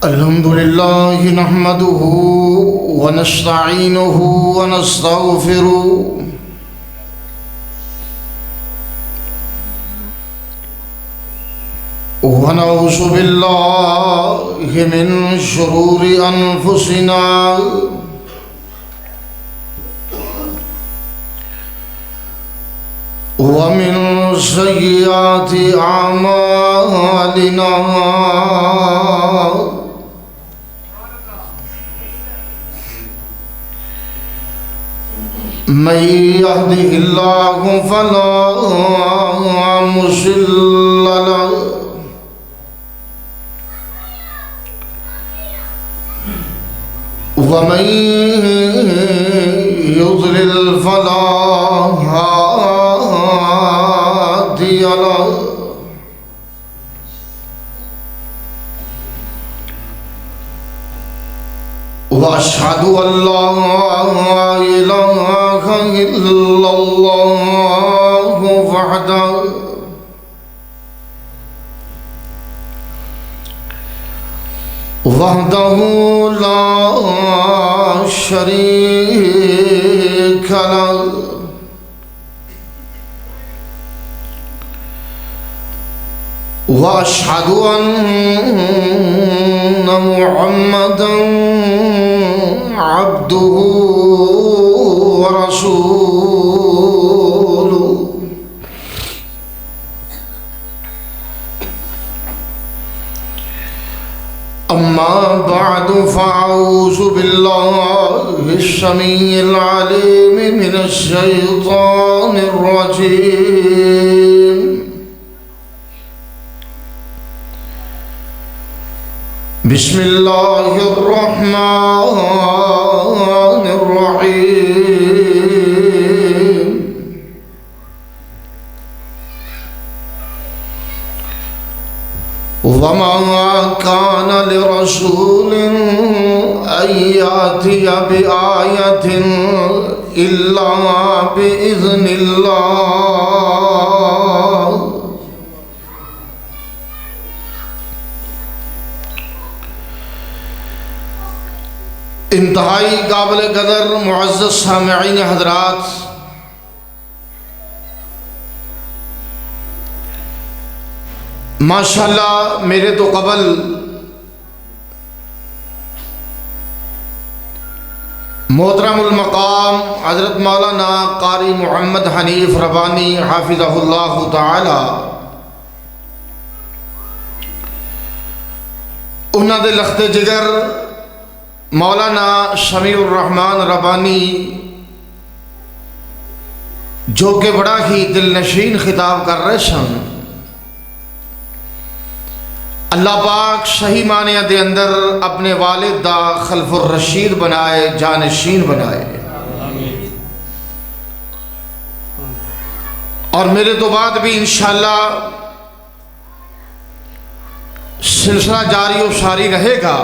الحمد لله نحمده ونستعينه ونستغفره ونعوذ بالله من شرور أنفسنا ومن سيئات أعمالنا من يهده الله فلا مضل له ومن يضلل فلا هادي له وأشهد أن لا إله إلا الله وحده لا شريك له وأشهد أن محمدًا عبده ورسوله أما بعد فأعوذ بالله السميع العليم من الشيطان الرجيم بسم الله الرحمن الرحيم وما كان لرسول أن يأتي بآية إلا بإذن الله انتہائی قابل قدر معزز سامعین حضرات، ماشاءاللہ میرے تو قبل محترم المقام حضرت مولانا قاری محمد حنیف ربانی حافظہ اللہ تعالی انہاں دے لخت جگر مولانا سمیع الرحمن ربانی جو کہ بڑا ہی دل نشین خطاب کر رہے سن، اللہ پاک صحیح معنی دے اندر اپنے والد دا خلف الرشید بنائے، جانشین بنائے، اور میرے تو بعد بھی انشاءاللہ سلسلہ جاری و ساری رہے گا۔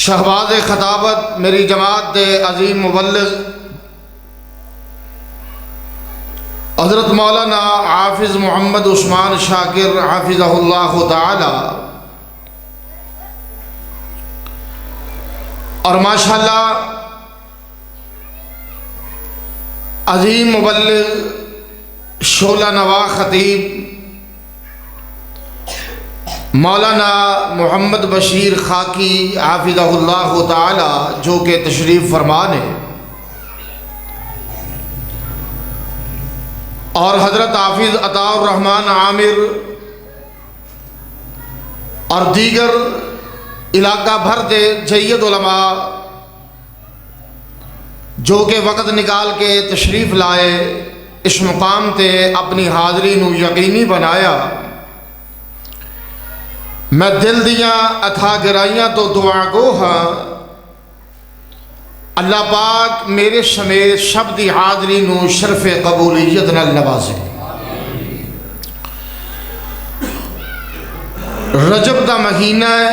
شہباز خطابت میری جماعت دے عظیم مبلغ حضرت مولانا حافظ محمد عثمان شاکر حافظہ اللہ تعالی، اور ماشاءاللہ عظیم مبلغ شعلہ نوا خطیب مولانا محمد بشیر خاکی حافظہ اللہ تعالی جو کہ تشریف فرمان ہے، اور حضرت حافظ عطا الرحمن عامر اور دیگر علاقہ بھر دے جید علماء جو کہ وقت نکال کے تشریف لائے، اس مقام تے اپنی حاضری نو یقینی بنایا۔ میں دل دیاں اتھا گرائیاں تو دعا گو ہاں، اللہ پاک میرے سمیت سب دی حاضری نو شرف قبولیت نال نوازے۔ رجب دا مہینہ ہے،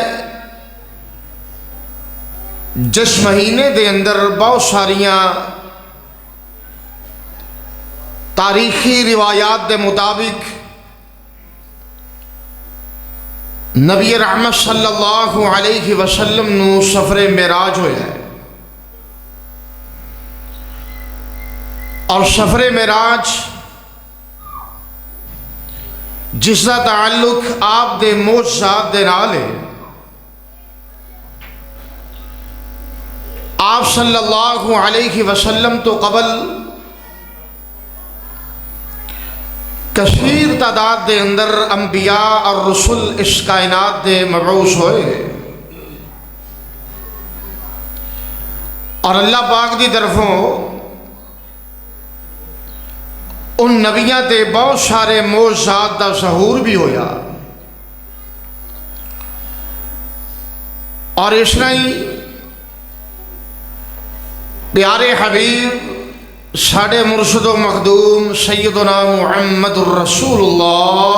جس مہینے دے اندر بہت ساریاں تاریخی روایات دے مطابق نبی رحمت صلی اللہ علیہ وسلم نو سفر معراج ہویا ہے، اور سفر معراج جس کا تعلق آپ دے معجزات دے نال ہے۔ آپ صلی اللہ علیہ وسلم تو قبل کثیر تعداد دے اندر انبیاء اور رسول اس کائنات دے مبعوث ہوئے، اور اللہ پاک دی طرفوں ان نبیاں تے بہت سارے معجزات دا ظہور بھی ہویا، اور اس طرح پیارے حبیب ساڈے مرشد و مخدوم سیدنا محمد الرسول اللہ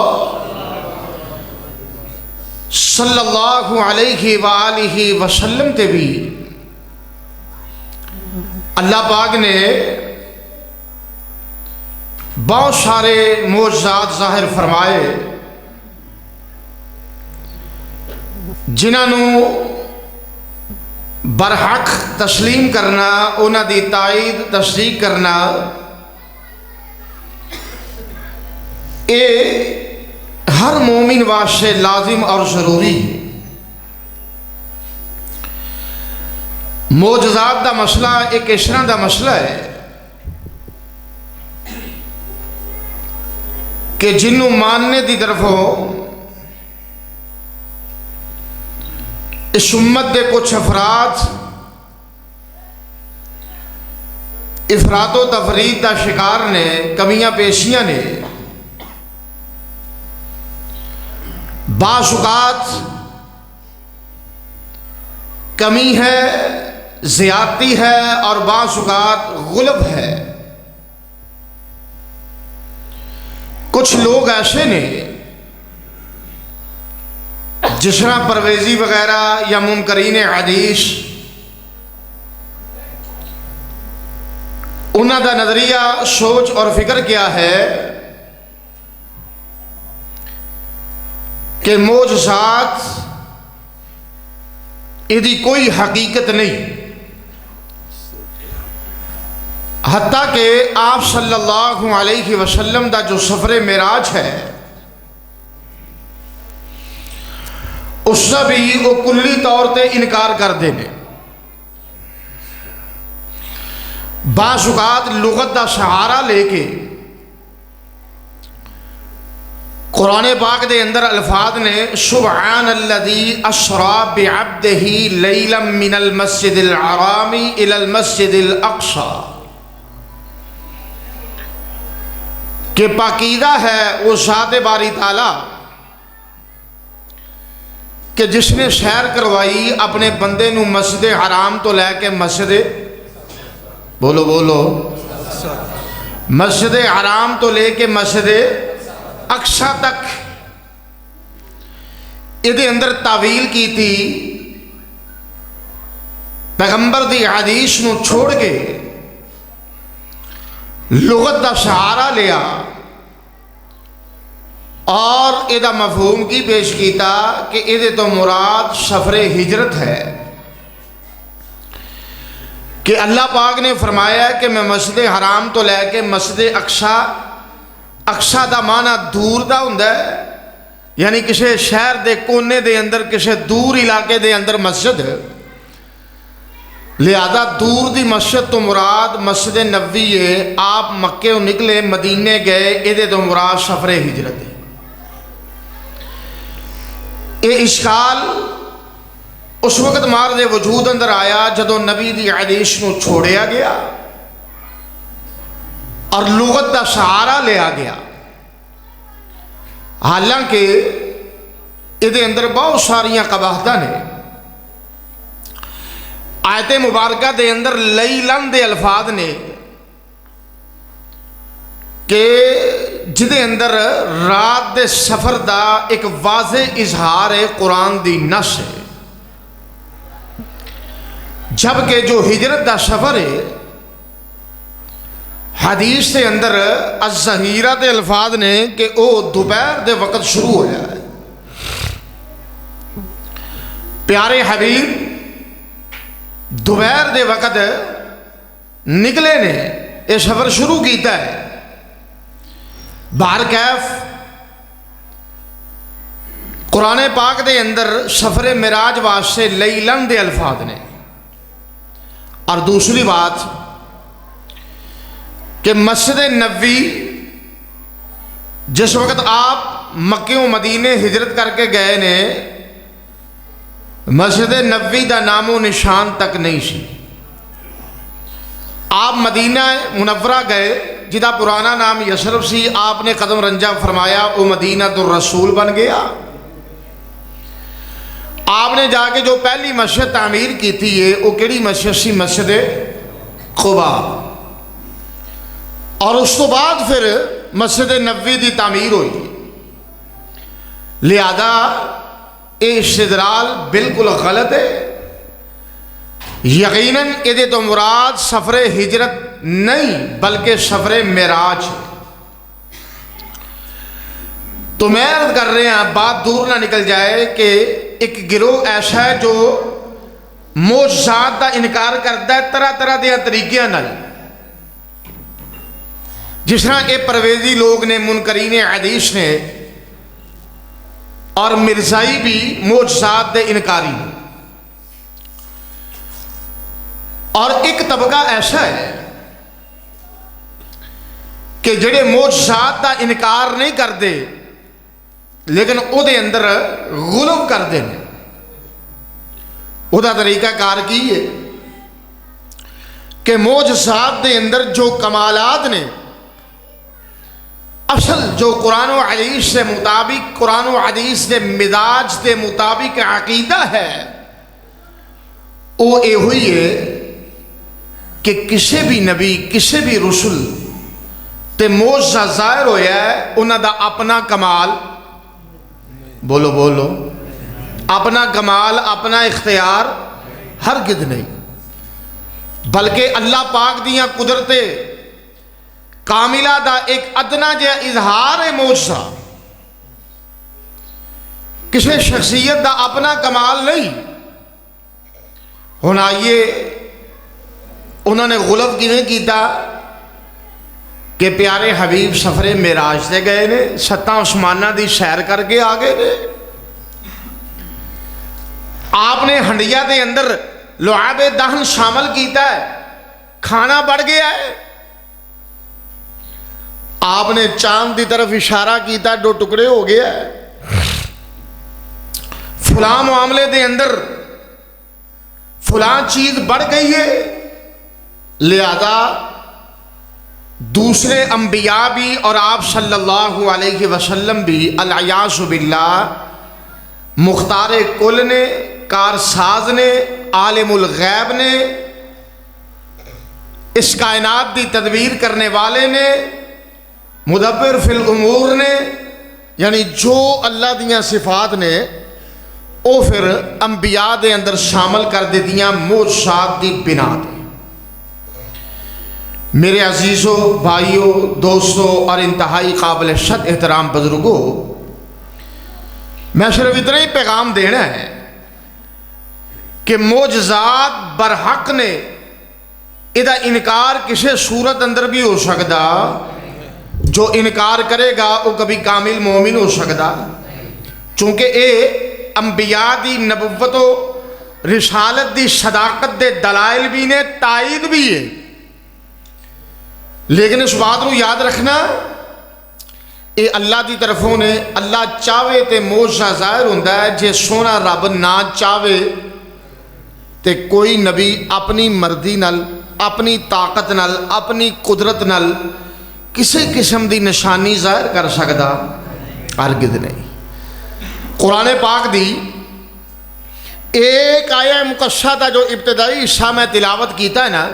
صلی اللہ علیہ وآلہ وسلم تے بھی اللہ پاک نے بہت سارے معجزات ظاہر فرمائے، جنہوں برحق تسلیم کرنا، انہاں دی تائید تصدیق کرنا، اے ہر مومن واسطے لازم اور ضروری ہے۔ معجزات دا مسئلہ ایک اس طرح دا مسئلہ ہے کہ جنوں ماننے دی طرف ہو اس امت دے کچھ افراد افراد و تفرید دا شکار نے، کمیاں پیشیاں نے، بعض اوقات کمی ہے، زیادتی ہے، اور بعض اوقات غلب ہے۔ کچھ لوگ ایسے نے جس طرح پرویزی وغیرہ یا منکرین حدیث، انہوں دا نظریہ، سوچ اور فکر کیا ہے کہ معجزات ایدی کوئی حقیقت نہیں، حتیٰ کہ آپ صلی اللہ علیہ وسلم دا جو سفر معراج ہے اس کا بھی وہ کلی طور تے انکار کر دینے۔ بعض اوقات لغت دا سہارا لے کے قرآن پاک دے اندر الفاظ نے سبحان الذی اسری بعبدہ لیلا من المسجد الحرام الی المسجد الاقصی، کہ پاکیزہ ہے وہ ذات باری تعالیٰ کہ جس نے سیر کروائی اپنے بندے نو مسجد حرام تو لے کے مسجد مسجد حرام تو لے کے مسجد اقصی تک یہ اندر تعویل کی تھی، پیغمبر دی حدیث نو چھوڑ کے لغت دا سہارا لیا اور ایدہ مفہوم کی پیش کیتا کہ ایدہ تو مراد سفر ہجرت ہے، کہ اللہ پاک نے فرمایا کہ میں مسجد حرام تو لے کے مسجد اقصی دا معنی دور دا ہوندا ہے، یعنی کسی شہر دے کونے دے اندر کسی دور علاقے دے اندر مسجد ہے، لہذا دور دی مسجد تو مراد مسجد نبوی ہے، آپ مکے نکلے مدینے گئے، ایدے تو مراد سفر ہجرت ہے۔ یہ اشکال اس وقت مارد وجود اندر آیا جدو نبی دی حدیث نو چھوڑیا گیا اور لغت دا سہارا لیا گیا، حالانکہ یہ اندر بہت ساریاں قباحتاں نے۔ آیت مبارکہ دے اندر لیلن دے الفاظ نے کہ جدے اندر رات دے سفر دا ایک واضح اظہار ہے، قرآن دی نص ہے، جبکہ جو ہجرت دا سفر ہے حدیث کے اندر الظہیرہ دے الفاظ نے کہ وہ دوپہر دے وقت شروع ہو جائے. پیارے حبیب دوپہر دے وقت نکلے نے، یہ سفر شروع کیتا ہے. بہر کیف قرآن پاک دے اندر سفر معراج واسطے لیلن دے الفاظ نے. اور دوسری بات کہ مسجد نبوی جس وقت آپ مکے و مدینے ہجرت کر کے گئے نے، مسجد نبوی دا نام و نشان تک نہیں سی. آپ مدینہ منورہ گئے جدا پرانا نام یثرب سی، آپ نے قدم رنجہ فرمایا وہ مدینہ الرسول بن گیا. آپ نے جا کے جو پہلی مسجد تعمیر کی تھی وہ کیڑی مسجد سی؟ مسجد قباء. اور اس تو بعد پھر مسجد نبوی دی تعمیر ہوئی. لہذا یہ استدلال بالکل غلط ہے. یقیناً یہ تو مراد سفر ہجرت نہیں بلکہ سفر معراج. تو میں عرض کر رہے ہیں بات دور نہ نکل جائے کہ ایک گروہ ایسا ہے جو معجزات کا انکار کرتا ہے طرح طرح دے طریقے نال. جس طرح کہ پرویزی لوگ نے، منکرین حدیث نے، اور مرزائی بھی معجزات دے انکاری. اور ایک طبقہ ایسا ہے کہ جڑے معجزات دا انکار نہیں کرتے لیکن او دے اندر غلو کرتے ہیں. او دا طریقہ کار کی ہے کہ معجزات دے اندر جو کمالات نے، اصل جو قرآن و حدیث سے مطابق، قرآن و حدیث کے مزاج کے مطابق عقیدہ ہے، وہ یہ ہوئی ہے کہ کسی بھی نبی، کسی بھی رسول تے معجزہ ظاہر ہویا ہے، انہاں دا اپنا کمال، بولو بولو، اپنا کمال، اپنا اختیار ہرگز نہیں، بلکہ اللہ پاک دیاں قدرتے کاملہ دا ایک ادنا جا اظہار ہے معجزہ. کسی شخصیت دا اپنا کمال نہیں. ہن آئیے انہوں نے غلط کیویں کیتا کہ پیارے حبیب سفر معراج سے گئے نے، ستاں عثمانہ دی سیر کر کے آ گئے نے. آپ نے ہنڈیا دے اندر لعاب دہن شامل کیتا ہے، کھانا بڑھ گیا ہے. آپ نے چاند دی طرف اشارہ کیتا، 2 ٹکڑے ہو گیا ہے. فلاں معاملے دے اندر فلاں چیز بڑھ گئی ہے. لہذا دوسرے انبیاء بھی اور آپ صلی اللہ علیہ وسلم بھی العیاذ باللہ مختار کل نے، کارساز نے، عالم الغیب نے، اس کائنات دی تدبیر کرنے والے نے، مدبر فی الامور نے، یعنی جو اللہ دیاں صفات نے وہ پھر انبیاء دے اندر شامل کر دیتیاں معجزات دی بنا تے. میرے عزیزوں، بھائیوں، دوستوں اور انتہائی قابل شد احترام بزرگوں، میں صرف اتنا ہی پیغام دینا ہے کہ معجزات برحق نے، ادا انکار کسی صورت اندر بھی ہو سکتا. جو انکار کرے گا وہ کبھی کامل مومن ہو سکتا، چونکہ اے انبیاء دی نبوت و رسالت دی صداقت دے دلائل بھی نے، تائید بھی ہے. لیکن اس بات کو یاد رکھنا اے اللہ دی طرفوں نے، اللہ چاہے تے معجزہ ظاہر ہوندا ہے. جے سونا رب نہ چاہے تے کوئی نبی اپنی مرضی نال، اپنی طاقت نال، اپنی قدرت نال کسی قسم دی نشانی ظاہر کر سکتا ہرگز نہیں. قرآن پاک دی ایک آیہ مقصہ دا جو ابتدائی حصہ میں تلاوت کیتا ہے نا،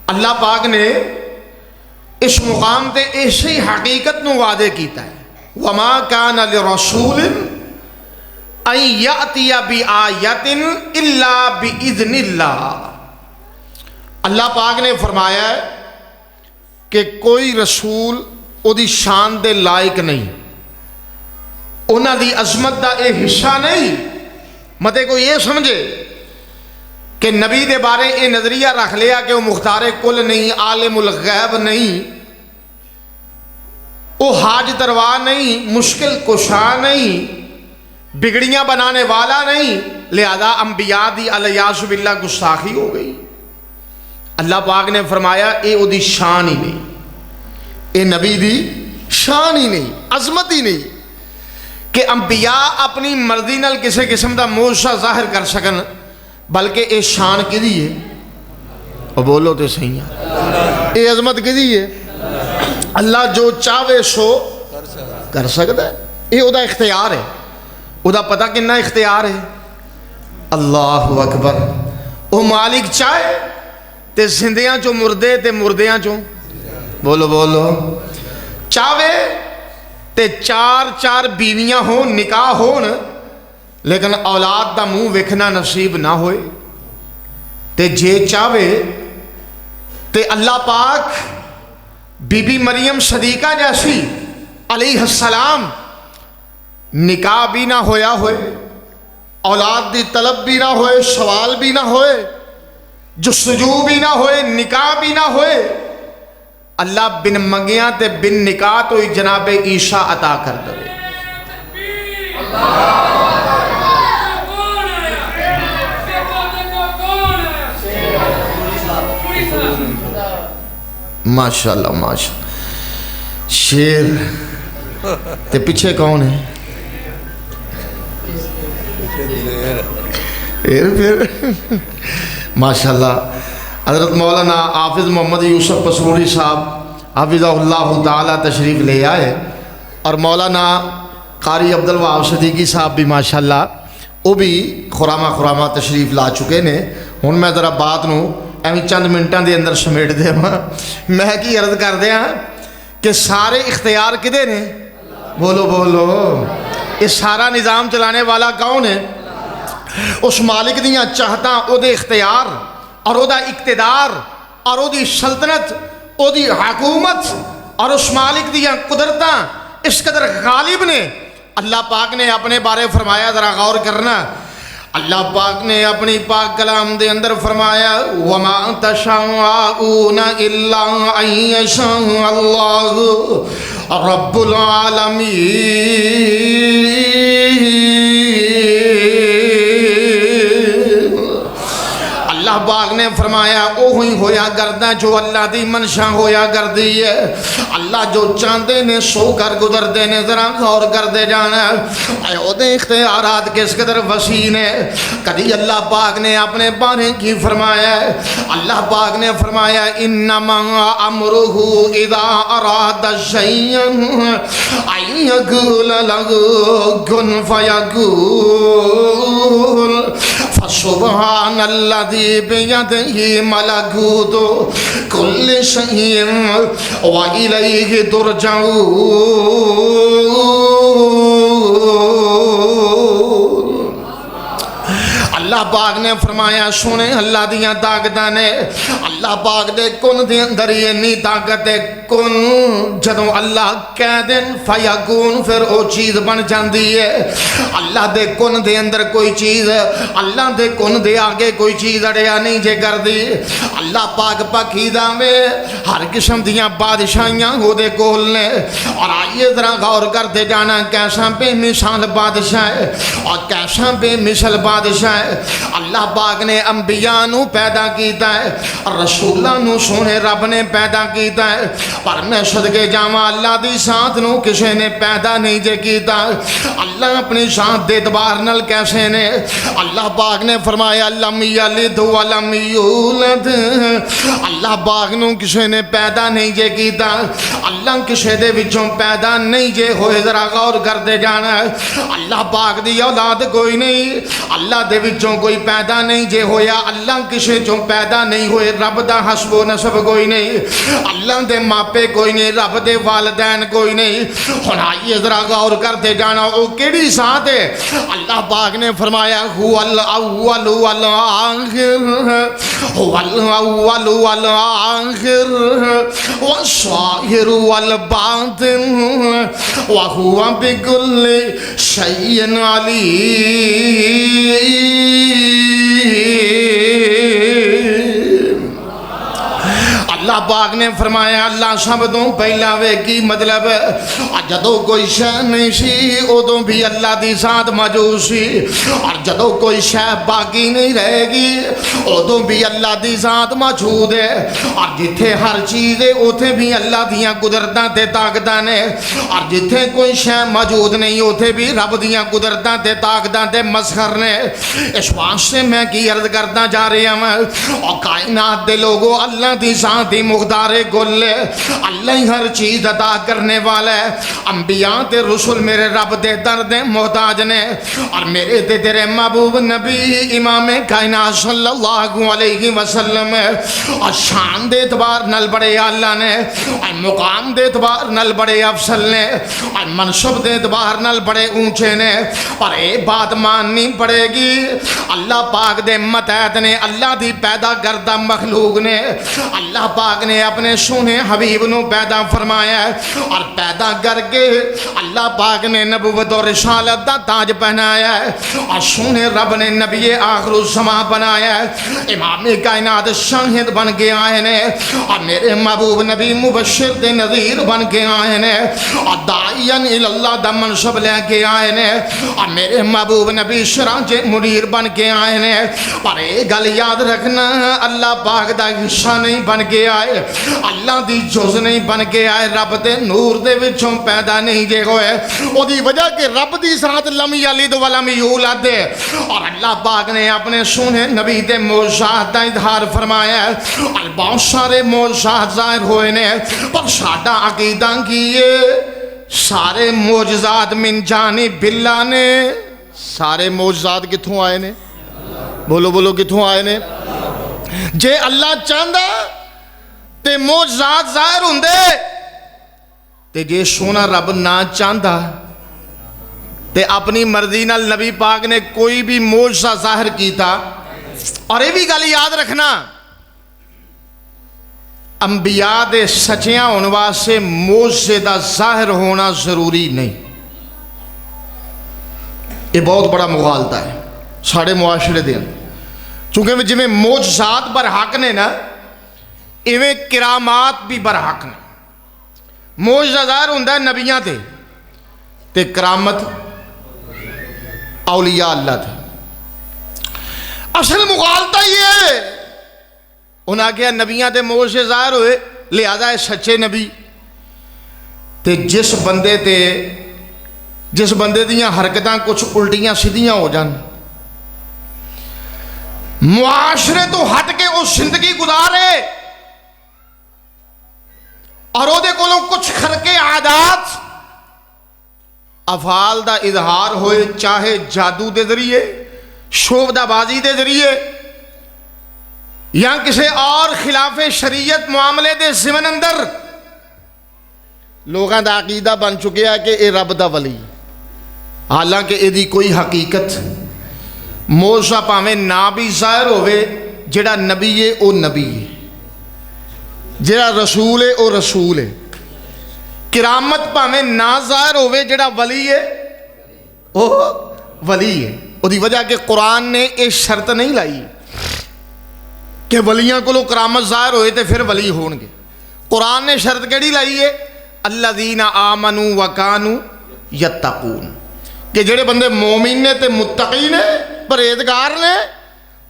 اللہ پاک نے اس مقام تے ایسی حقیقت نو وعدے کیتا ہے، وَمَا كَانَ لِرَسُولٍ أَن يَأْتِيَ بِآيَةٍ إِلَّا بِإِذْنِ اللَّهِ. اللہ پاک نے فرمایا ہے کہ کوئی رسول او دی شان دے لائق نہیں، انہاں دی عظمت دا اے حصہ نہیں۔ متے کوئی یہ سمجھے کہ نبی دے بارے اے نظریہ رکھ لیا کہ وہ مختار کل نہیں، عالم الغیب نہیں، وہ حاجت روا نہیں، مشکل کشا نہیں، بگڑیاں بنانے والا نہیں، لہذا انبیاء دی الیاذ باللہ گستاخی ہو گئی۔ اللہ پاک نے فرمایا اے او دی شان ہی نہیں، اے نبی دی شان ہی نہیں، عظمت ہی نہیں کہ انبیاء اپنی مرضی نال کسی قسم دا معجزہ ظاہر کر سکن، بلکہ اے شان کدی ہے؟ اور بولو تو صحیح ہے، اے عظمت کدی ہے؟ اللہ جو چاہے سو کر سکتا ہے، اے او دا اختیار ہے۔ او دا پتہ کنا اختیار ہے؟ اللہ اکبر۔ او مالک چاہے تے زندیاں چوں مردے تے مردیاں چوں، بولو بولو، چاہے تے چار چار بیویاں ہون، نکاح ہون، لیکن اولاد دا منہ ویکھنا نصیب نہ ہوئے، تے جے چاہے تے اللہ پاک بی بی مریم صدیقہ جیسی علیہ السلام نکاح بھی نہ ہویا ہوئے، اولاد دی طلب بھی نہ ہوئے، سوال بھی نہ ہوئے، جستجو بھی نہ ہوئے، نکاح بھی نہ ہوئے، اللہ بن منگیاں تے بن نکاح تو جناب عیسیٰ عطا کر دے۔ ماشاءاللہ ماشاءاللہ، شیر تے پیچھے کون ہے؟ پھر ماشاءاللہ حضرت مولانا حافظ محمد یوسف پسروری صاحب حافظہ اللہ تعالیٰ تشریف لے آئے، اور مولانا قاری عبدالوہاب صدیقی صاحب بھی ماشاءاللہ وہ بھی خرامہ تشریف لا چکے نے۔ ہن میں ذرا بات نو ایویں چند منٹاں دے اندر سمیٹ دے میں کی عرض کر دیا کہ سارے اختیار کدے نے؟ بولو بولو، یہ سارا نظام چلانے والا کون ہے؟ اس مالک دیاں چاہتاں او دے اختیار اور او دا اقتدار اور او دی سلطنت، او دی حکومت اور اس مالک دیاں قدرتاں اس قدر غالب نے۔ اللہ پاک نے اپنے بارے فرمایا، ذرا غور کرنا، اللہ پاک نے اپنی پاک کلام دے اندر فرمایا وَمَا تَشَاءُونَ إِلَّا أَن يَشَاءَ اللَّهُ رَبُّ اللہ پاک نے فرمایا اوہی ہویا گردہ جو اللہ دی منشا ہویا گردی ہے۔ اللہ جو چاندے نے سو کر گزر دینے، ذرا غور کر دے جانا اے او دے اختیارات کس قدر وسیع نے۔ کدی اللہ پاک نے اپنے بارے کی فرمایا ہے، اللہ پاک نے فرمایا انما امرہ اذا اراد شیئا ان یقول له کن فیکون فسبحان الذی بیدہ ملکوت کل شیء وإلیہ ترجعون۔ اللہ پاک نے فرمایا سنے اللہ دیاں طاقتاں نے، اللہ پاک دے کن دے اندر یہ نہیں طاقت ہے، کن جدوں اللہ کہہ دین فیکون پھر او چیز بن جاندی ہے۔ اللہ دے کن دے اندر کوئی چیز، اللہ دے کن دے آگے کوئی چیز اڑیا نہیں جے کر دی۔ اللہ پاک پاکیزہ میں ہر قسم دیاں بادشاہیاں ہو دے کول نے، اور آئیے ذرا غور کرتے جانا کیسا بے مثال بادشاہ ہے اور کیسا بے مثال بادشاہ ہے۔ اللہ پاک نے انبیاء نو پیدا کیتا ہے اور رسولاں نو سونے رب نے پیدا کیتا ہے، پر میں صدقے جاواں اللہ دی ذات نو کسے نے پیدا نہیں جے کیتا۔ اللہ اپنی ذات دے اعتبار نال کیسے نے؟ اللہ پاک نے فرمایا لم یلد ولم یولد، اللہ پاک نو کسے نے پیدا نہیں جے کیتا، اللہ کسے دے وچوں پیدا نہیں جے ہوئے، ذرا غور کرتے جانا۔ اللہ پاک دی اولاد کوئی نہیں، اللہ دے وچوں کوئی کوئی پیدا نہیں جے ہویا اللہ کسے چوں پیدا نہیں ہوئے رب دا حسب و نسب کوئی نہیں اللہ دے ماپے کوئی نہیں رب دے والدین کوئی نہیں ہن آئیے ذرا غور کرتے جانا او کیڑی ذات ہے اللہ پاک نے فرمایا هو الاول والآخر هو الاول والآخر والظاہر والباطن وهو بكل شيء عليم اللہ پاک نے فرمایا اللہ سب تو پہلا وے کی مطلب جدو کوئی شے نہیں سی ادو بھی اللہ دی ذات موجود سی اور جدو کوئی شے باقی نہیں رہے گی ادو بھی اللہ دی ذات موجود ہے اور جتھے ہر چیز ہے اوتھے بھی اللہ دیاں قدرتاں تے طاقتاں نے اور جتھے کوئی شے موجود نہیں اوتھے بھی رب دیاں قدرتاں تے طاقتاں تے مسخر نے اس واسطے میں کی عرض کرتا جا رہا ہوں اور کائنات دے لوگوں اللہ دی ذات مقدار گل اللہ ہی ہر چیز عطا کرنے والا ہے انبیاء تے رسول میرے رب دے درد محتاج نے اور میرے تے تیرے محبوب نبی امام کائنات صلی اللہ علیہ وسلم اور شان دے اعتبار نال بڑے اللہ نے اور مقام دے اعتبار نال بڑے افضل نے اور منصب دے اعتبار نال بڑے اونچے نے پر اے بات ماننی پڑے گی اللہ پاک دے متحد نے اللہ دی پیدا کردہ مخلوق نے اللہ پاک نے اپنے سونے حبیب نو پیدا فرمایا ہے اور پیدا کر کے اللہ پاک نے نبوت اور رسالت دا تاج پہنایا ہے اور سونے رب نے نبی آخر الزمان بنایا ہے امام کائنات شاہد بن کے آئے نے اور میرے محبوب نبی مبشر دے نذیر بن کے آئے نے اور داعین اللہ دا منصب لے کے آئے نے اور میرے محبوب نبی سراج منیر بن کے آئے نے پر ایک گل یاد رکھنا اللہ پاک دا حصہ نہیں بن کے آئے اللہ دی جز نہیں بن کے آئے رب دے نور دے وچوں پیدا نہیں جے ہوئے او دی وجہ کہ رب دی ذات لم یلد ولم یولد اور اللہ پاک نے اپنے سونے نبی دے معجزات دا اظہار فرمایا ہے اور بہت سارے معجزات ظاہر ہوئے نے پر ساڈا عقیدہ کیے سارے معجزات من جانب اللہ نے سارے معجزات کتھوں آئے نے بولو بولو کتھوں آئے نے جے اللہ چاہندا تے معجزات ظاہر ہوندے تے جے سونا رب نہ چاہندا تے اپنی مرضی نال نبی پاک نے کوئی بھی معجزہ ظاہر کیتا اور یہ بھی گل یاد رکھنا انبیاء دے سچیاں ہونے واسطے معجزے دا ظاہر ہونا ضروری نہیں یہ بہت بڑا مغالطہ ہے ساڑھے معاشرے دے چونکہ جی میں معجزات برحق نے نا ایویں کرامات بھی برحق نے معجزہ ظاہر ہوندہ ہے نبیاں تے کرامت اولیاء اللہ تھے اصل مغالطہ یہ ہے انہاں کیا نبیاں تے معجزے ظاہر ہوئے لہذا ہے سچے نبی تے جس بندے دیاں حرکتاں کچھ الٹیاں سیدھیاں ہو جان معاشرے تو ہٹ کے اس زندگی گزارے اور او دے کولوں کچھ خرقے عادات افعال دا اظہار ہوئے چاہے جادو دے ذریعے شعبدہ بازی دے ذریعے یا کسی اور خلاف شریعت معاملے دے ضمن اندر لوگاں دا عقیدہ بن چکے ہیں کہ اے رب دا ولی حالانکہ اے دی کوئی حقیقت معجزہ پاویں نہ بھی ظاہر ہوئے جڑا نبی ہے او نبی ہے جڑا رسول ہے او رسول ہے کرامت پاویں نہ ظاہر ہوئے جڑا ولی ہے او ولی ہے او دی وجہ کہ قرآن نے یہ شرط نہیں لائی کہ ولیاں کو لو کرامت ظاہر ہوئے تے پھر ولی ہون گے قرآن نے شرط کیڑی لائی ہے الذین آمنوا وکانوا یتقون کہ جڑے بندے مومن نے تے متقی نے پرہیزگار نے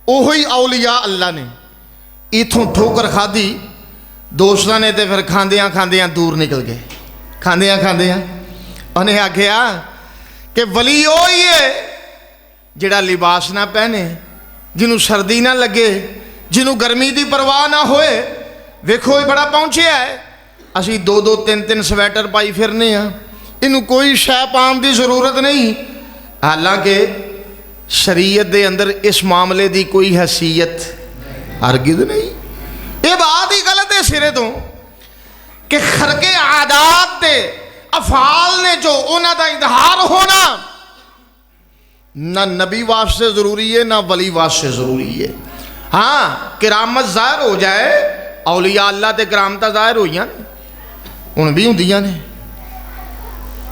اوہی اولیاء اللہ نے ایتھوں ٹھوکر کھادی دوستاں نے تے پھر کھاندیاں کھاندیاں دور نکل گئے کھاندیاں کھاندیاں انہیں آکھیا کہ ولی وہی ہے جڑا لباس نہ پہنے جنہوں سردی نہ لگے جنہوں گرمی دی پرواہ نہ ہوئے ویکھو یہ بڑا پہنچیا ہے اسی دو دو تین سویٹر پائی پھرنے ہیں انہوں کوئی شے پان دی ضرورت نہیں حالانکہ شریعت دے اندر اس معاملے دی کوئی حیثیت ہرگز نہیں. یہ بات ہی غلط ہے سرے تو کہ خرق عادات دے افعال نے جو انہاں دا اظہار ہونا نہ نبی واسطے ضروری ہے نہ ولی واسطے ضروری ہے. ہاں کرامت ظاہر ہو جائے، اولیاء اللہ تے کرامتاں ظاہر ہوئیاں ہن بھی ہوندیاں نے.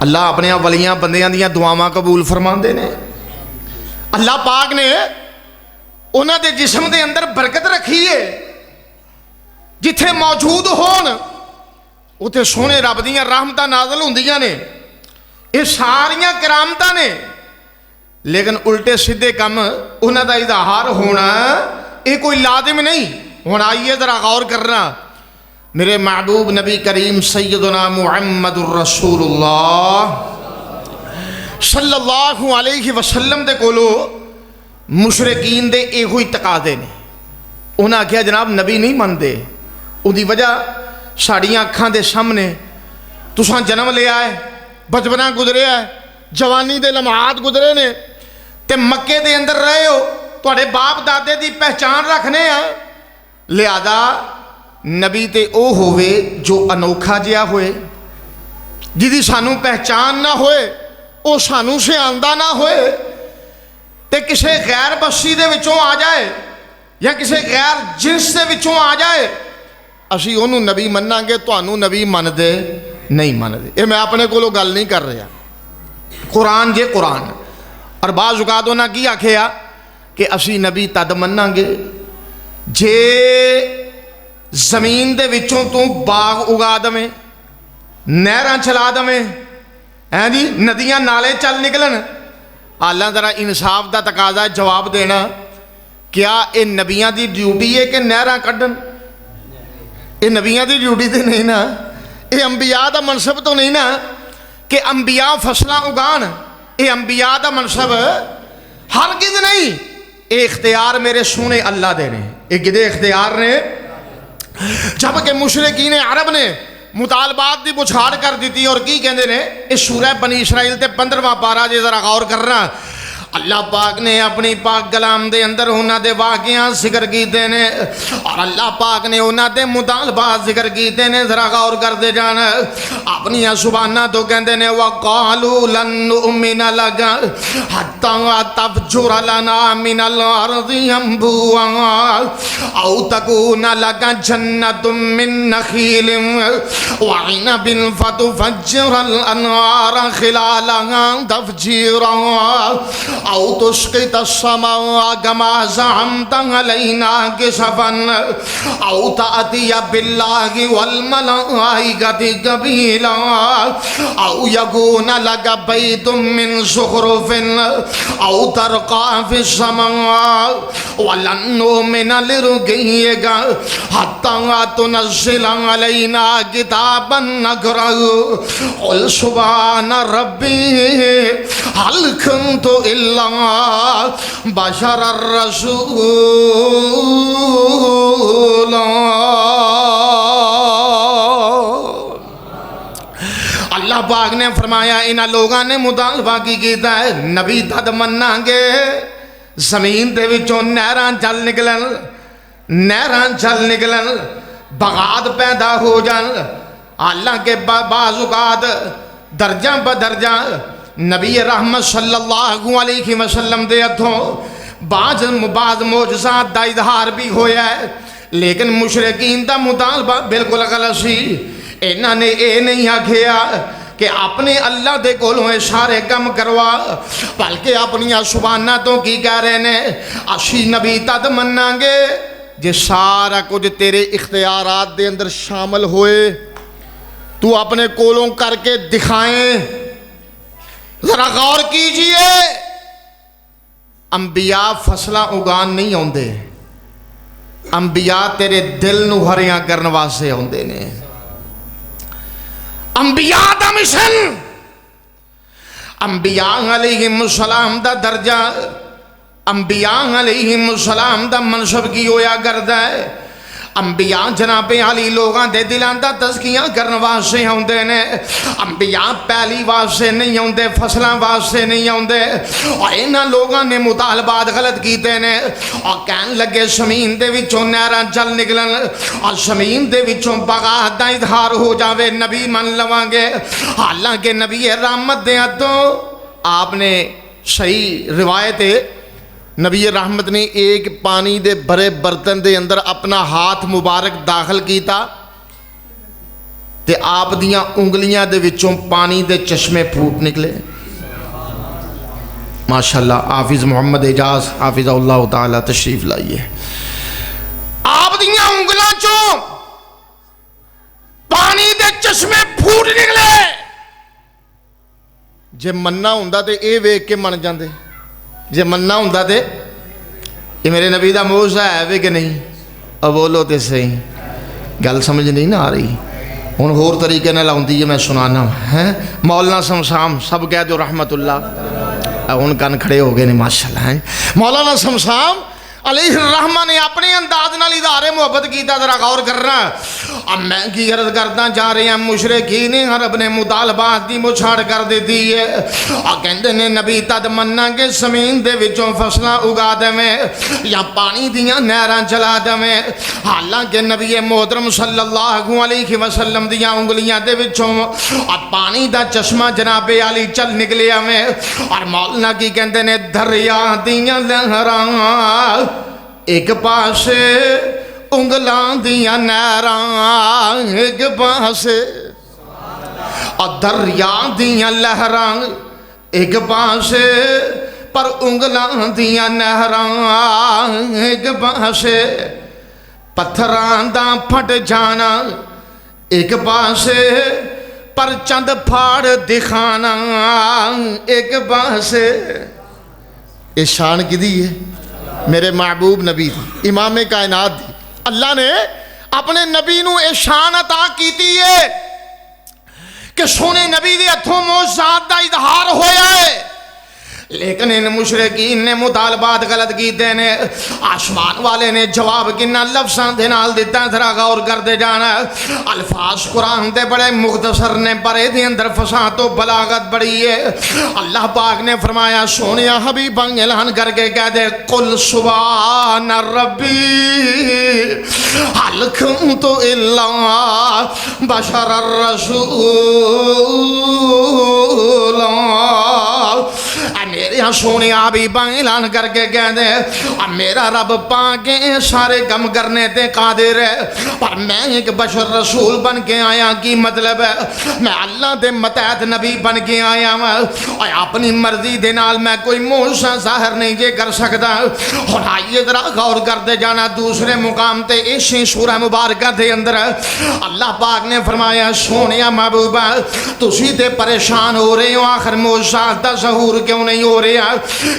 اللہ اپنے ولیاں بندیاں دیاں دعاواں قبول فرماندے نے. اللہ پاک نے انہاں دے جسم دے اندر برکت رکھی ہے، جتھے موجود ہون اتھے سونے رب دیاں رحمتاں نازل ہوندیاں نے. یہ ساریاں کرامتاں نے، لیکن الٹے سیدھے کم انہاں دا اظہار ہونا یہ کوئی لازم نہیں. ہن آئیے ذرا غور کرنا. میرے محبوب نبی کریم سیدنا محمد الرسول اللہ صلی اللہ علیہ وسلم دے کولو مشرکین دے یہ ہوئی تقاضے نے. انہاں آکھیا جناب نبی نہیں مندے، ان دی وجہ ساڑیاں اکھاں دے سامنے تساں جنم لیا ہے، بچپنا گزریا ہے، جوانی دے لمحات گزرے نے، تے مکے دے اندر رہے ہو، تواڈے باپ دادے دی پہچان رکھنے ہیں. لہذا نبی تے او ہوئے جو انوکھا جہا ہوئے، جدی سانو پہچان نہ ہوئے، او سانو سے آندہ نہ ہوئے، تے کسے غیر بستی دے وچوں آ جائے یا کسے غیر جنس دے وچوں آ جائے، اسی انہوں نبی مننا گے، تو انہوں نبی من دے نہیں من دے. یہ میں اپنے کو گل نہیں کر رہا، قرآن جے قرآن. اور بعض اوقات انہاں کی آکھیا کہ اسی نبی تد مننا گے جے زمین دے وچوں تو باغ اگا دمیں، نہراں چلا دمیں، جی ندیاں نالے چل نکلن. اللہ ذرا انصاف دا تقاضا جواب دینا، کیا یہ نبیاں دی ڈیوٹی ہے کہ نہراں کڈن؟ یہ نبیاں دی ڈیوٹی تے نہیں نا، یہ انبیاء دا منصب تو نہیں نا کہ انبیاء فصلاں اگان. یہ انبیاء دا منصب ہرگز نہیں. یہ اختیار میرے سونے اللہ دے نے. یہ کدے اختیار نے؟ جبکہ مشرکین عرب نے مطالبات دی بچھاڑ کر دیتی. اور کی کہندے نے؟ اس سورہ بنی اسرائیل تے 15واں پارہ جے ذرا غور کرنا. اللہ پاک نے اپنی پاک کلام دے اندر انہاں دے واقعات ذکر کیتے نے، اور اللہ پاک نے انہاں دے مطالبات ذکر کیتے نے. ذرا غور کر دے جان. اپنی زباناں تو کہندے نے وَقَالُوا لَن نُؤْمِنَ لَكَ حَتَّىٰ تَفْجُرَ لَنَا مِنَ الْأَرْضِ يَنبُوعًا أَوْ تَكُونَ لَكَ جَنَّةٌ مِّن نَخِيلٍ وَعِنَبٍ فَتُفَجِّرَ الْأَنْهَارَ خِلَالَهَا تَفْجِيرًا أو تسقط السماء كما زعمت علينا كسفا أو تأتي بالله والملائكة قبيلا أو يكون لك بيت من زخرف أو ترقى في السماء ولن نؤمن لرقيك حتى تنزل علينا كتابا نقرأه قل سبحان ربي هل كنت إلا بشر الرسول. اللہ پاک نے فرمایا انہاں لوگاں نے مطالبہ کی کیتا ہے نبی تد مننا گے زمین دے وچوں نہراں چل نکلن، نہراں چل نکلن، بغات پیدا ہو جان. اللہ کے بعض اوقات درجہ بدرجہ نبی رحمت صلی اللہ علیہ وسلم دے ہتھوں بعض معجزات دا اظہار بھی ہویا ہے، لیکن مشرکین دا مطالبہ بالکل غلط سی. انہاں نے اے نہیں آکھیا کہ اپنے اللہ دے کولوں سارے کم کروا، بلکہ اپنی زباناں تو کی کہہ رہے نے اسی نبی تد مننا گے جے سارا کچھ تیرے اختیارات دے اندر شامل ہوئے، تو اپنے کولوں کر کے دکھائیں. ذرا غور کیجئے، انبیاء فصلہ اگان نہیں ہوندے، انبیاء تیرے دل نو ہریاں کرن واسطے ہوندے نے. انبیاء دا مشن، انبیاء علیہم السلام دا درجہ، انبیاء علیہم السلام دا منصب کی ہویا کردا ہے. انبیاء جناب علی لوگاں دے دلاں دا تزکیہ کرن واسطے ہوندے نے انبیاء پہلی واسطے نہیں ہوندے فصلاں واسطے نہیں ہوندے اور انہاں لوگاں نے مطالبات غلط کیتے نے اور کہن لگے زمین دے وچوں نہراں چل نکلن اور زمین دے وچوں بغاوت دا اظہار ہو جاوے نبی من لواں گے حالانکہ نبی رحمت دے تو آپ نے صحیح روایت ہے نبی رحمت نے ایک پانی دے بھرے برتن دے اندر اپنا ہاتھ مبارک داخل کیتا تے آپ دیاں انگلیاں دے وچوں پانی دے چشمے پھوٹ نکلے ماشاءاللہ حافظ محمد اعجاز حافظ اللہ تعالی تشریف لائیے آپ دیاں انگلاں چوں پانی دے چشمے پھوٹ نکلے جے مننا ہوندا تے اے ویکھ کے من جاندے جے مننا ہوندا تے یہ میرے نبی دا موجزہ ہے وے کہ نہیں اب بولو تے صحیح گل سمجھ نہیں نہ آ رہی ہن ہور طریقے نال آوندی ہے میں سنانا ہیں مولانا شمشام سب کہہ دو رحمت اللہ ہن کن کھڑے ہو گئے نے ماشاءاللہ ہیں مولانا شمشام علیہ الرحمہ نے اپنے انداز نال اظہار محبت کیتا ذرا غور کرنا اب میں کی عرض کرتا جا رہے ہیں مشرکین عرب نے مطالبات دی مچھاڑ کر دیتی ہے اور کہندے نے نبی تد مننا کہ زمین دے وچوں فصلاں اگا دیویں یا پانی دیاں نہراں چلا دیویں حالانکہ نبی محترم صلی اللہ علیہ وسلم دیاں انگلیاں دے وچوں اور پانی دا چشمہ جناب علی چل نکلے آویں اور مولانا کی کہندے نے دریا دیاں لہراں ایک پاسے انگلاں دیاں نہراں ایک پاسے اور دریا دیاں لہراں ایک پاسے پر انگلاں دیاں نہراں ایک پاسے پتھراں دا پھٹ جانا ایک پاسے پر چند پھاڑ دکھانا ایک پاسے یہ شان کی دی ہے میرے محبوب نبی دی امام کائنات دی اللہ نے اپنے نبی نو اے شان عطا کیتی ہے کہ سونے نبی دی ہتھوں معجزات دا اظہار ہویا ہے لیکن ان مشرکین نے مطالبات غلط کیتے نے آسمان والے نے جواب کنا لفظاں دے نال دیتا ذرا غور کر دے جانا الفاظ قرآن دے بڑے مختصر نے پرے دے اندر فصاحت و بلاغت بڑی ہے اللہ پاک نے فرمایا سونیا حبیب اعلان کر کے کہہ دے قل سبحان ربی هل كنت الا بشر الرسول میرے ہاں سونے حبیب اعلان کر کے کہہ دے میرا رب پاک سارے کم کرنے تے قادر ہے پر میں ایک بشر رسول بن کے آیا کی مطلب ہے میں اللہ دے متحد نبی بن کے آیا اور اپنی مرضی دے نال میں کوئی معجزہ ظاہر نہیں جے کر سکتا اور آئیے ذرا غور کر دے جانا دوسرے مقام تے اسی سورہ مبارکہ دے اندر اللہ پاک نے فرمایا سونیا محبوبہ تسی تے پریشان ہو رہے ہو آخر معجزات دا ظہور کیوں نہیں ہو رہا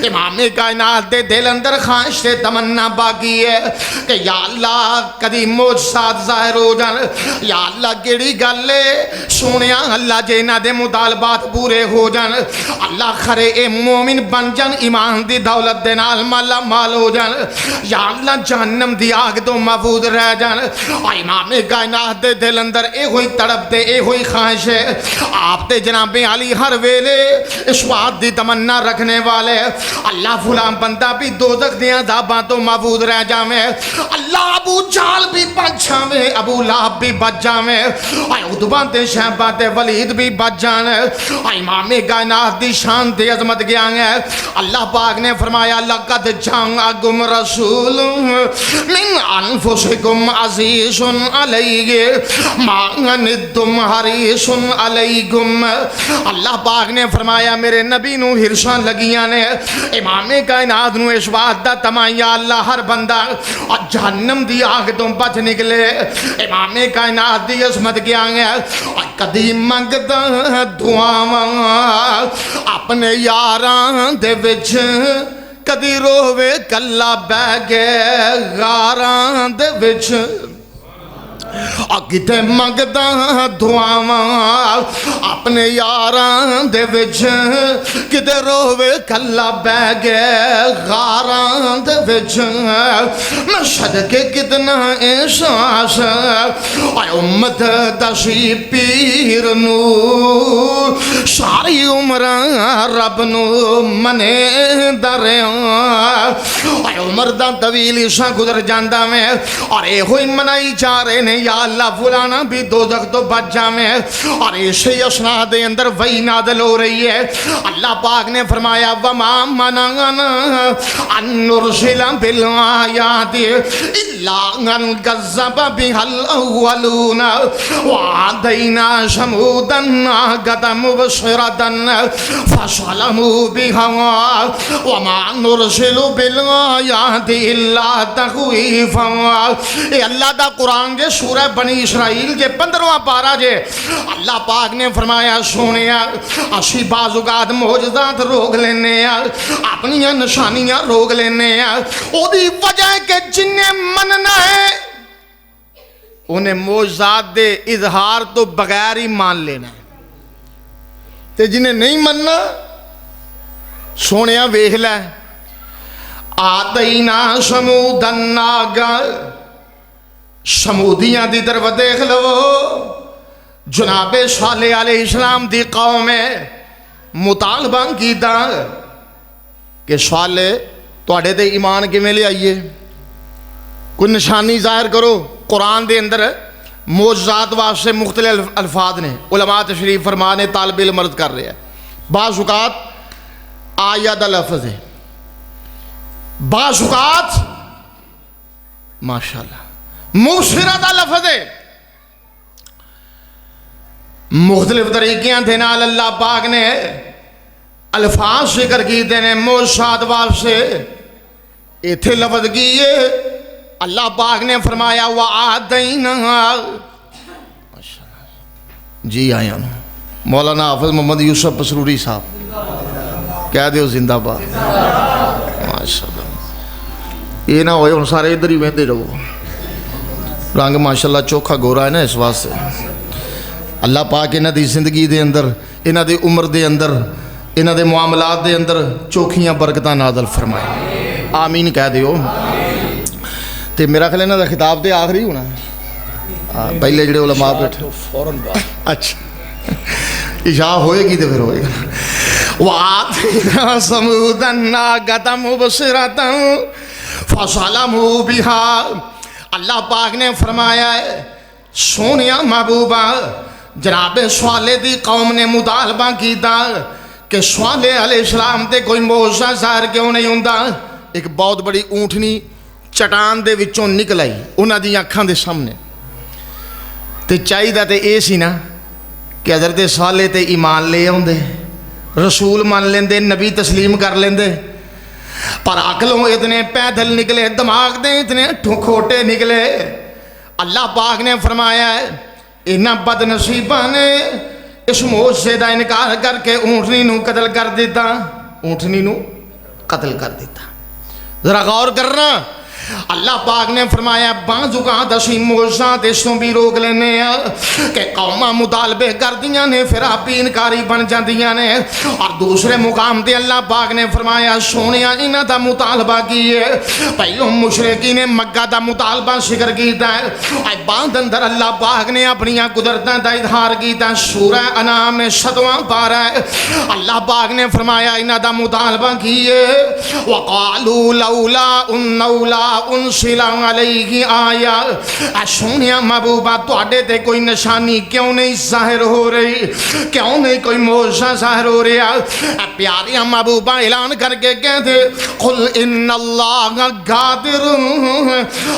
امام کائنات دے دل اندر خواہش سے تمنا باقی ہے کہ یا اللہ کدی معجزات ظاہر ہو جان یا اللہ کیڑی گل ہے سونیا اللہ جینا دے مطالبات پورے ہو جان اللہ خرے اے مومن بن جان ایمان دی دولت دے نال مالا مال ہو جان یا اللہ جہنم دی آگ تو محفوظ رہ جان امام کائنات دے دل اندر اے ہوئی تڑپ دے اے ہوئی خواہش ہے آپ تے جناب علی ہر ویلے اس بات دی تمنا رکھنے والے اللہ فلان بندہ بھی دوزخ دیاں عذاباں تو محفوظ رہ جاویں اللہ ابو جہل بھی بچ جاویں ابو لہب بھی بچ جاویں عتبہ تے شیبہ تے ولید بھی بچ جان امام کائنات دی شان تے عظمت گیا ہے اللہ پاک نے فرمایا لقد جاءکم رسول من انفسکم عزیز علیہ ما عنتم حریص علیکم اللہ پاک نے فرمایا میرے نبی نو ہرشاں لگیاں نے امام کائنات نو اس بات دا تمایا اللہ ہر بندہ اور جہنم دی آگ تو بچ نکلے امام کائنات دی عظمت کیا ہے اور کدی منگدا دعاواں اپنے یاراں دے وچ کدی رووے کلا بہ کے غاراں دے وچ اور کتے منگدا دعاواں اپنے یاراں دے وچ کتے رووے کلا بہ گئے غاراں دے وچ میں صدقے کتنا احساس اے امت دسی پیر نو ساری عمر رب نو منے دریا اے عمر دا طویل عرصہ گزر جاندا میں اور اے ہوئی منائی جا رہے نے یا اللہ فلانا بھی دوزخ تو بچ جاویں اور اسی اسنا دے اندر وہی نازل ہو رہی ہے اللہ پاک نے فرمایا وما منعنا ان نرسل بالآیات الا ان کذب بها الاولون وعدینا ثمودا الناقة مبصرة فظلموا بها وما نرسل بالآیات الا تخویفا اے اللہ دا قرآن جے سورہ بنی اسرائیل جے 15واں پارہ جے اللہ پاک نے فرمایا سونیا اسی بعض اوقات معجزات روک لینے اپنی نشانیاں روک لینے او دی وجہ ہے کہ جنہیں مننا ہے انہیں معجزات دے اظہار تو بغیر ہی مان لینا ہے تے جنہیں نہیں مننا سونیا ویکھ لے آتینا ثمود الناقة سمودیاں دی طرف دیکھ لو جناب صالح علیہ السلام دی قوم مطالبہ کیتا کہ صالح تواڈے تے ایمان کیویں لے آئیے کوئی نشانی ظاہر کرو قرآن دے اندر معجزات واسطے مختلف الفاظ نے علماء تشریف فرما نے طالب علم عرض کر رہے ہیں بعض اوقات آیہ دا لفظ ہے بعض اوقات ماشاءاللہ مبصرہ دا لفظ ہے مختلف طریقیاں تھے نال اللہ پاک نے الفاظ ذکر کی دینے معجزات واسطے ایتھے لفظ کیے اللہ پاک نے فرمایا وَعَدَيْنَا جی آیا مولانا حافظ محمد یوسف پسروری صاحب کہہ دیو زندہ باد ماشاءاللہ یہ نہ ہوئے ان سارے ادھر ہی وہدے رہو رنگ ماشاءاللہ چوکھا گورا ہے نا اس واسطے اللہ پاک انہاں دی زندگی دے اندر انہاں دی عمر دے اندر انہاں دے معاملات دے اندر چوکھیاں برکتاں نازل فرمائے آمین کہہ دیو تے میرا خیال انہاں دا خطاب تے آخری ہونا پہلے جڑے علماء بیٹھے فوراً اچھا عشاء ہوئے گی تے پھر ہوئے گا وَآتَيْنَا ثَمُودَ النَّاقَةَ مُبْصِرَةً فَظَلَمُوا بِهَا اللہ پاک نے فرمایا ہے سونیا محبوبہ جناب صالح دی قوم نے مطالبہ کیتا کہ صالح علیہ السلام تے کوئی معجزہ ظاہر کیوں نہیں ہوندا ایک بہت بڑی اونٹنی چٹان دے وچوں نکل آئی انہاں دی اکھاں دے سامنے تے چاہیدا تے اے سی نا کہ حضرت صالح تے ایمان لے آوندے رسول مان لیندے نبی تسلیم کر لیندے پر عقلوں اتنے پیدل نکلے دماغ دے اتنے کھوٹے نکلے اللہ پاک نے فرمایا ہے انہاں بد نصیبہ نے اس معجزے دا انکار کر کے اونٹنی نو قتل کر دیتا اونٹنی نو قتل کر دیتا ذرا غور کرنا اللہ پاک نے فرمایا بعض اوقات اسی معجزات اس تو بھی روک لینے کہ قوماں مطالبے کر دیاں نے پھر آپ بھی انکاری بن جاندیاں نے اور دوسرے مقام تے اللہ پاک نے فرمایا سونیا انہاں دا مطالبہ کیے پہلو مشرکین مکہ دا مطالبہ ذکر کیتا ہے اے بعد اندر اللہ پاک نے اپنی قدرتاں دا اظہار کیتا سورہ انعام میں 7واں پارہ ہے اللہ پاک نے فرمایا انہاں دا مطالبہ کیے وقالوا لولا انزل علیہ آیا سونیا محبوبہ تواڈے تے کوئی نشانی کیوں نہیں ظاہر ہو رہی کیوں نہیں کوئی معجزہ ظاہر ہو رہا پیاریاں محبوبہ اعلان کر کے کہتے قل ان اللہ قادر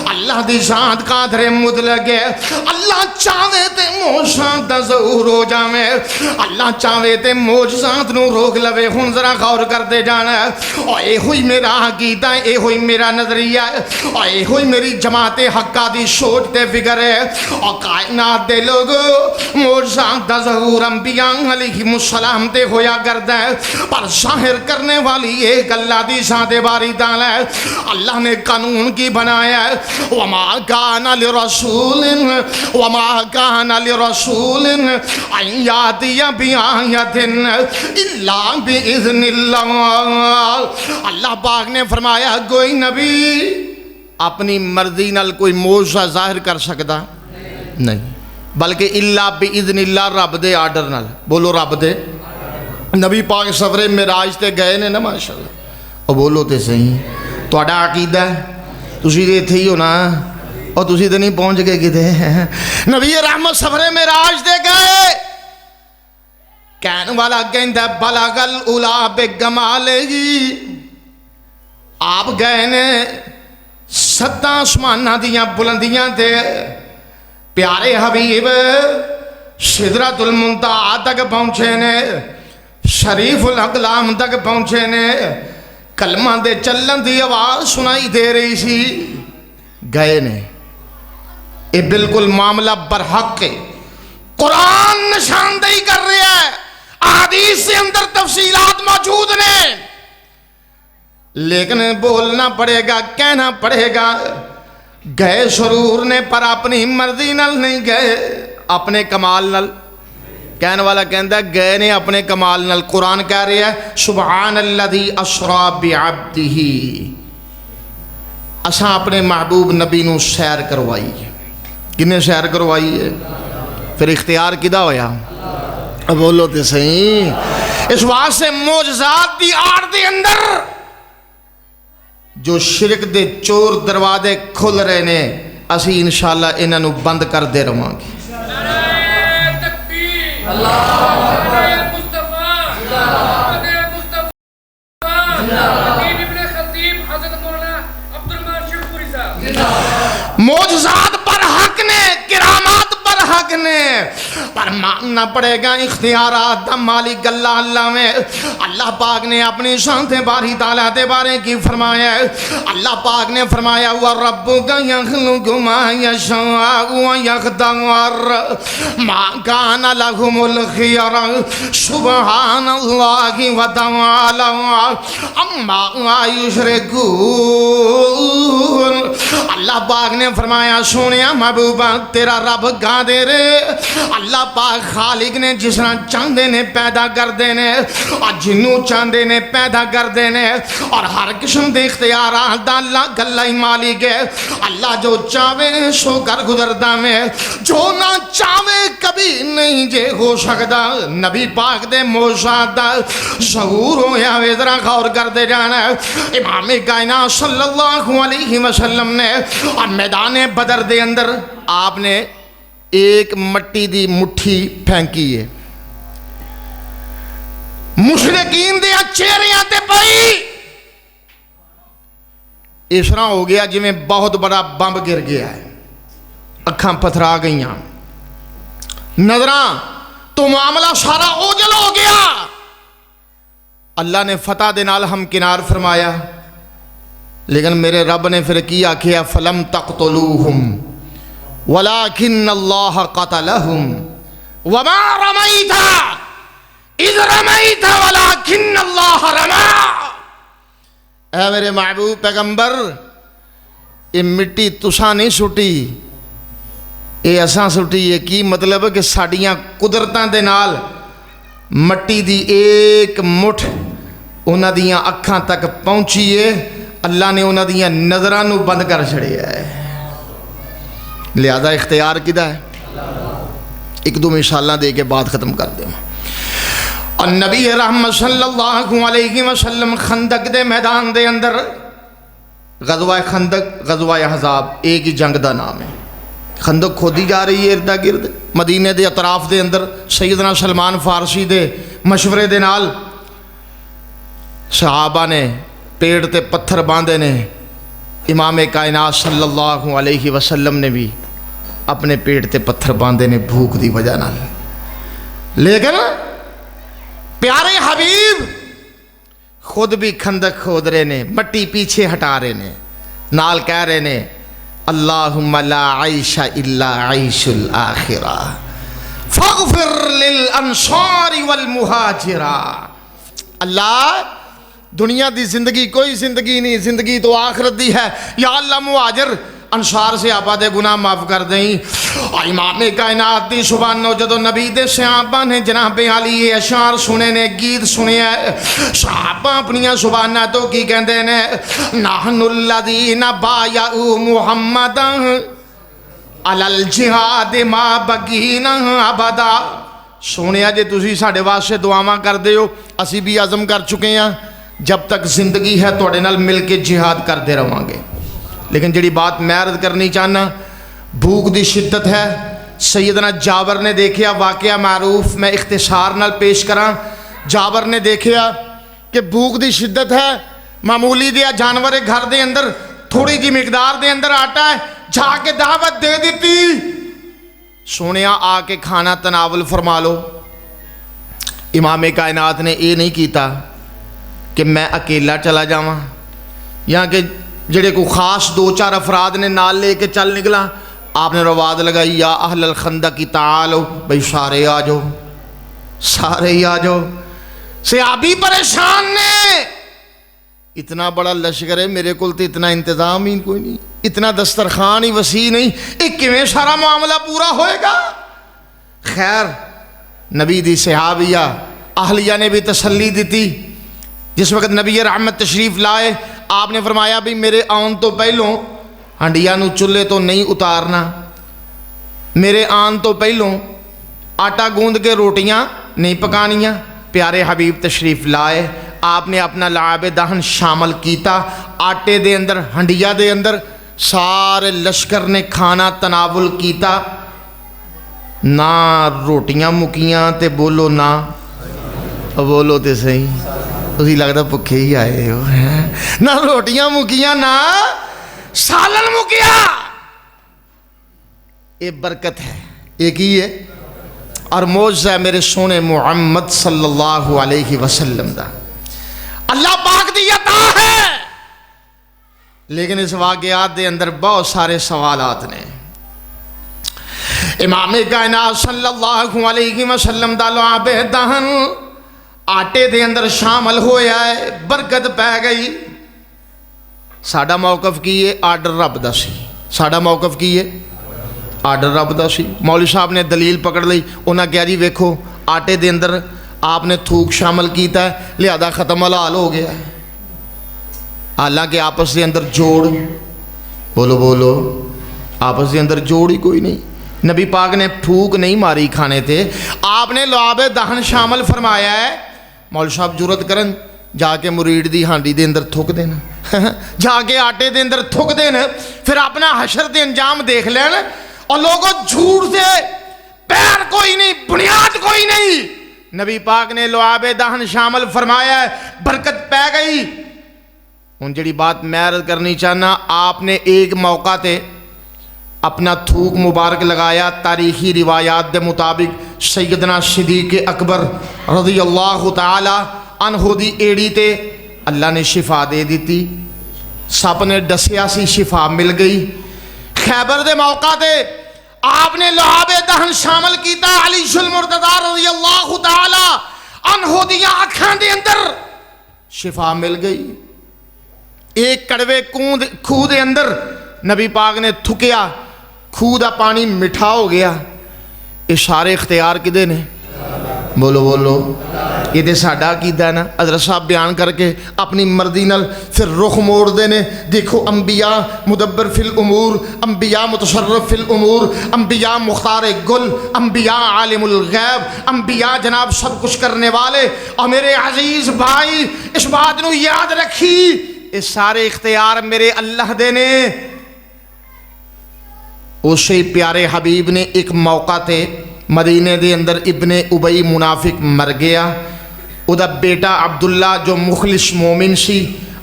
اللہ دی ذات قادر مطلق ہے اللہ چاہے تے معجزات دا ظہور ہو جاوے اللہ چاہے تے معجزات نو روک لوے ہن ذرا غور کر دے جانا اے ہوئی میرا عقیدہ اے ہوئی میرا نظریہ اے ہوئی میری جماعت حقہ دی سوچ تے فکر ہے اور کائنات دے لوگ معجزات دا ظہور انبیاء علیہ السلام تے ہویا کردا ہے پر ظاہر کرنے والی ایک اللہ دی ذات باری تعالی ہے اللہ نے قانون کی بنایا ہے وما کان لرسول ان یاتی بآیۃ الا باذن اللہ اللہ پاک نے فرمایا کوئی نبی اپنی مرضی نال کوئی معجزہ ظاہر کر سکتا نہیں بلکہ الا باذن اللہ رب دے آرڈر نال بولو رب دے نبی پاک سفر معراج تے گئے نے نا ماشاءاللہ اور بولو تے صحیح تہاڈا عقیدہ ہے تسی تے ایتھے ہی ہو نا اور تسی تے نہیں پہنچ گئے کتے نبی رحمت سفر معراج تے گئے کہنے والا کہندا بلغ الاولی بکمالہ آپ گئے نے ستاں آسماناں دیاں بلندیاں تے پیارے حبیب سدرۃ المنتہا تک پہنچے نے شریف الاقلام تک پہنچے نے کلمہ دے چلن دی آواز سنائی دے رہی سی گئے نے یہ بالکل معاملہ برحق ہے قرآن نشاندہی کر رہا ہے احادیث سے اندر تفصیلات موجود نے لیکن بولنا پڑے گا کہنا پڑے گا گئے سرور نے پر اپنی مرضی نال نہیں گئے اپنے کمال نال کہنے والا کہندا گئے نے اپنے کمال نال قرآن کہہ رہا ہے سبحان الذی اسریٰ بعبدہ اساں اپنے محبوب نبی نو سیر کروائی کنے سیر کروائی ہے پھر اختیار کدا ہویا بولو تے صحیح اس واسطے معجزات دی آڑ دے اندر جو شرک دے چور دروازے کھل رہے نے اسی انشاءاللہ انہاں نو بند کر دے رہواں گے معجزات پر حق نے کرامات پر حق نے پر ماننا پڑے گا اختیارات دا مالک اللہ اللہ میں اللہ پاک نے اپنی شان باری تعالیٰ دے بارے کی فرمایا ہے اللہ پاک نے فرمایا وَرَبُّكَ يَخْلُقُ مَا يَشَاءُ وَيَخْتَارُ مَا كَانَ لَهُمُ الْخِيَرَةُ سُبْحَانَ اللَّهِ وَتَعَالَى عَمَّا يُشْرِكُونَ اللہ پاک نے فرمایا سونیا محبوبہ تیرا رب گا دے رے اللہ پاک خالق نے جس طرح چاندے نے پیدا کر دینے اور جنوں چاندے نے پیدا کر دینے اور ہر قسم دے اختیارات دا اللہ گلہ مالک ہے اللہ جو چاہے سو کر گزردا میں جو نہ چاہے کبھی نہیں جے ہو سکتا نبی پاک دے معجزات دا ظہور ہویا ذرا غور کر دے جانا امام کائنات صلی اللہ علیہ وسلم نے اور میدان بدر دے اندر آپ نے ایک مٹی دی مٹھی پھینکی ہے مشرکین دے چہریاں تے پئی اس طرح ہو گیا جی میں بہت بڑا بمب گر گیا ہے اکھاں پتھرا گئیاں نظراں تو معاملہ سارا اوجل ہو گیا اللہ نے فتح دے نال ہم کنار فرمایا لیکن میرے رب نے پھر کیا کیا فلم تقتلوہم ولیکن اللہ قتلہم وما رمیت اذ رمیت ولیکن اللہ رما اے میرے محبوب پیغمبر یہ مٹی تساں نہیں سٹی یہ اساں سٹی یہ کی مطلب ہے کہ ساڑیاں قدرتاں دے نال مٹی دی ایک مٹھ انہاں دیاں اکھاں تک پہنچیے اللہ نے انہاں دیاں نظراں نو بند کر چھڑیا ہے لہذا اختیار کدھا ہے ایک دو مثالہ دے کے بعد ختم کر دیں اور نبی رحمت صلی اللہ علیہ وسلم خندق دے میدان دے اندر غزوہ خندق غزوہ احزاب ایک ہی جنگ دا نام ہے خندق کھودی جا رہی ہے اردا گرد مدینے دے اطراف دے اندر سیدنا سلمان فارسی دے مشورے دے نال صحابہ نے پیڑ تے پتھر باندھے نے امام کائنات صلی اللہ علیہ وسلم نے بھی اپنے پیڑ تے پتھر باندھے نے بھوک دی وجہ نال لیکن پیارے حبیب خود بھی خندق کھود رہے نے مٹی پیچھے ہٹا رہے نے نال کہہ رہے نے اللہم لا عیش الا عیش الاخرہ فاغفر للانصار والمہاجرہ. اللہ دنیا دی زندگی کوئی زندگی نہیں، زندگی تو آخرت دی ہے. یا اللہ مہاجر انصار سے آبا دے گناہ معاف کر دیں. امام کائنات دی زبان نو جدو نبی دے صحابہ نے جناب علی اشعار سنے نے، گیت سنے ہیں، صحابہ اپنی زباناں تو کی کہندے نے نحن الذین بایعوا محمدا علی الجہاد ما بقینا ابدا. سونیا جے تسی ساڈے واسطے دعاواں کردے ہو، اسی بھی عزم کر چکے ہیں جب تک زندگی ہے تواڈے نال مل کے جہاد کردے رہواں گے. لیکن جڑی بات میں عرض کرنی چاہنا، بھوک دی شدت ہے. سیدنا جابر نے دیکھیا واقعہ معروف، میں اختصار نال پیش کراں. جابر نے دیکھیا کہ بھوک دی شدت ہے، معمولی دیا جانور گھر دے اندر تھوڑی جی مقدار دے اندر آٹا ہے، جا کے دعوت دے دیتی. سونیا آ کے کھانا تناول فرما لو. امام کائنات نے یہ نہیں کیتا کہ میں اکیلا چلا جاواں یا کہ جڑے کو خاص دو چار افراد نے نال لے کے چل نکلا. آپ نے رواد لگائی یا اہل الخندق تعالو، بھئی سارے آ جاؤ، سارے ہی آ جاؤ. صحابی پریشان نے، اتنا بڑا لشکر ہے میرے کول تے اتنا انتظام ہی کوئی نہیں، اتنا دسترخوان ہی وسیع نہیں، ایک کیویں سارا معاملہ پورا ہوئے گا. خیر نبی دی صحابیہ اہلیہ نے بھی تسلی دیتی. جس وقت نبی رحمت تشریف لائے آپ نے فرمایا بھی میرے آن تو پہلوں ہنڈیا نو چولہے تو نہیں اتارنا، میرے آن تو پہلوں آٹا گوندھ کے روٹیاں نہیں پکانیاں. پیارے حبیب تشریف لائے، آپ نے اپنا لعاب دہن شامل کیتا. آٹے دے اندر ہنڈیا دے اندر سارے لشکر نے کھانا تناول کیتا. نہ روٹیاں مکیاں تے بولو نہ بولو تے صحیح، تسی لگتا بھکھے ہی آئے ہو. نہ روٹیاں مکیاں نہ سالن مکیا. یہ برکت ہے، ایک ہی ہے اور معجزہ ہے میرے سونے محمد صلی اللہ علیہ وسلم دا، اللہ پاک دی عطا ہے. لیکن اس واقعات دے اندر بہت سارے سوالات نے. امام کائنات صلی اللہ علیہ وسلم دا لعاب دہن آٹے دے اندر شامل ہویا ہے، برکت پہ گئی. ساڈا موقف کی ہے؟ آرڈر رب دا سی. ساڈا موقف کی ہے؟ آرڈر رب دا سی. مولوی صاحب نے دلیل پکڑ لئی، انہاں کہا جی ویکھو آٹے دے اندر آپ نے تھوک شامل کیتا ہے لہذا ختم حلال ہو گیا ہے. حالانکہ آپس دے اندر جوڑ، بولو بولو، آپس دے اندر جوڑ ہی کوئی نہیں. نبی پاک نے پھوک نہیں ماری کھانے تے، آپ نے لعاب دہن شامل فرمایا ہے. مول صاحب جرت کرن جا کے مرید دی ہانڈی دے اندر تھک دینا، جا کے آٹے دے اندر تھک دینا، پھر اپنا حشر دے انجام دیکھ لینا. اور لوگوں جھوٹ سے پیر کوئی نہیں، بنیاد کوئی نہیں. نبی پاک نے لعاب دہن شامل فرمایا ہے، برکت پہ گئی. ان جڑی بات میں عرض کرنی چاہنا، آپ نے ایک موقع تے اپنا تھوک مبارک لگایا. تاریخی روایات دے مطابق سیدنا صدیق اکبر رضی اللہ تعالی عنہ دی ایڑی تے اللہ نے شفا دے دیتی. سپ نے ڈسیا سی، شفا مل گئی. خیبر دے موقع تے آپ نے لعاب دہن شامل کیتا. علی المرتضی رضی اللہ تعالی عنہ دی آنکھاں دے اندر شفا مل گئی. ایک کڑوے کھوہ دے اندر نبی پاک نے تھکیا، کھوہ دا پانی مٹھا ہو گیا. اشارے اختیار کدے نے؟ بولو بولو. یہ دے ساڈا عقیدہ ہے نا. حضرت صاحب بیان کر کے اپنی مرضی نال پھر رخ موڑ دینے. دیکھو انبیاء مدبر فی الامور، انبیاء متصرف فی الامور، انبیاء مختار گل، انبیاء عالم الغیب، انبیاء جناب سب کچھ کرنے والے. اور میرے عزیز بھائی اس بات نو یاد رکھی، یہ سارے اختیار میرے اللہ دے نے. اسے پیارے حبیب نے ایک موقع تے مدینے دے اندر ابن ابی منافق مر گیا. او دا بیٹا عبداللہ جو مخلص مومن سی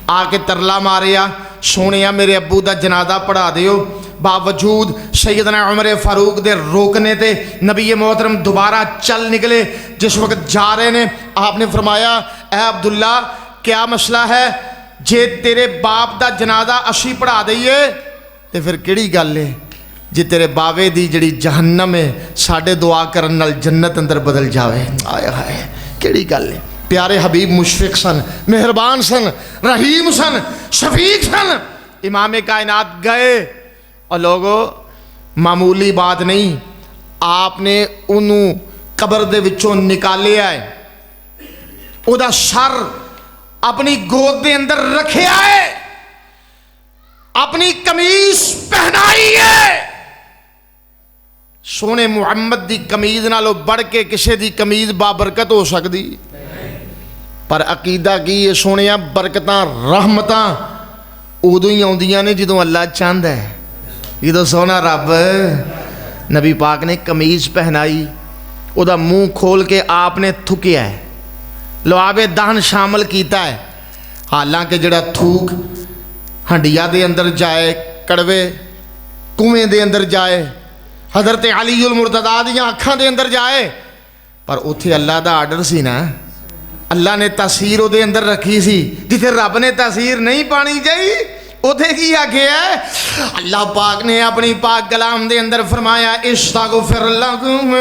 آ کے ترلا ماریا، سونیا میرے ابو دا جنازہ پڑھا دیو. باوجود سیدنا عمر فاروق دے روکنے تے نبی محترم دوبارہ چل نکلے. جس وقت جا رہے نے آپ نے فرمایا اے عبداللہ کیا مسئلہ ہے؟ جے تیرے باپ دا جنازہ اسی پڑھا دئیے تے پھر کیڑی گل ہے جے تیرے باوے دی جڑی جہنم ہے ساڈے دعا کرن نال جنت اندر بدل جاوے. آئے ہائے کیڑی گل ہے. پیارے حبیب مشفق سن، مہربان سن، رحیم سن، شفیق سن. امام کائنات گئے اور لوگوں معمولی بات نہیں، آپ نے انہوں قبر دے وچوں نکالیا ہے، او دا سر اپنی گود دے اندر رکھیا ہے، اپنی قمیض پہنائی ہے. سونے محمد دی قمیض نالوں بڑھ کے کسے دی قمیض بابرکت ہو سکتی؟ پر عقیدہ کی یہ سونیا برکتاں رحمتاں ادو ہی آؤندیاں نے جدوں اللہ چاہندا ہے. جدوں سونا رب نبی پاک نے قمیض پہنائی، او دا منہ کھول کے آپ نے تھکیا ہے، لعاب دہن شامل کیتا ہے. حالانکہ جڑا تھوک ہنڈیا دے اندر جائے، کڑوے کنویں دے اندر جائے، حضرت علی المرتضیٰ دیاں اکھاں دے اندر جائے، پر اتھے اللہ دا آرڈر سی نا، اللہ نے تاثیر او دے اندر رکھی سی. جتھے رب نے تاثیر نہیں پانی چاہیے اتھے کی آگیا ہے؟ اللہ پاک نے اپنی پاک کلام دے اندر فرمایا استغفر لہم